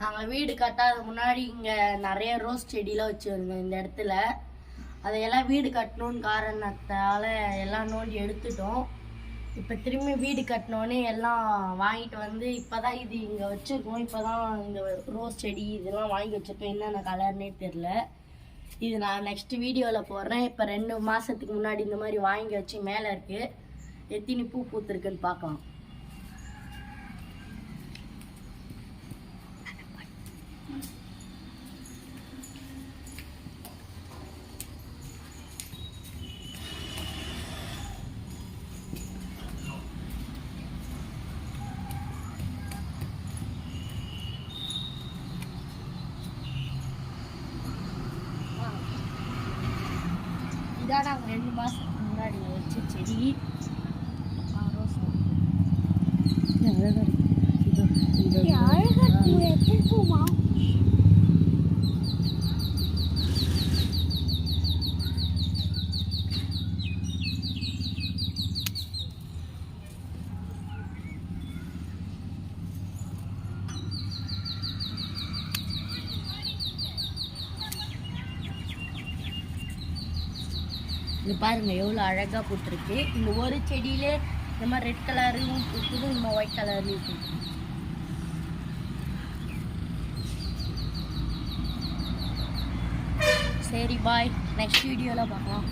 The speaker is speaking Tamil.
நாங்கள் வீடு கட்டாத முன்னாடி இங்கே நிறைய ரோஸ் செடியெலாம் வச்சுருந்தோம் இந்த இடத்துல. அதையெல்லாம் வீடு கட்டணுன்னு காரணத்தால் எல்லாம் நோண்டி எடுத்துட்டோம். இப்போ திரும்பி வீடு கட்டினோன்னே எல்லாம் வாங்கிட்டு வந்து இப்போ தான் இது இங்கே வச்சுருக்கோம். இப்போ தான் இந்த ரோஸ் செடி இதெல்லாம் வாங்கி வச்சுருக்கோம். என்னென்ன கலர்னே தெரில. இது நான் நெக்ஸ்ட் வீடியோவில் போடுறேன். இப்போ 2 மாதத்துக்கு முன்னாடி இந்த மாதிரி வாங்கி வச்சு மேலே இருக்குது. எத்தினி பூ பூத்துருக்குன்னு பார்க்கலாம். இதான் நாங்கள் 2 மாதத்துக்கு முன்னாடி வச்ச செடி. ரோஸ் அழகாக இருக்குமா? இது பாருங்க எவ்வளோ அழகாக பூத்துருக்கு. இந்த ஒரு செடியிலே இந்த மாதிரி ரெட் கலரும் பூக்குது, இந்த ஒயிட் கலர்லையும் பூக்குது. சரி பாய், நெக்ஸ்ட் வீடியோவில் பார்க்கலாம்.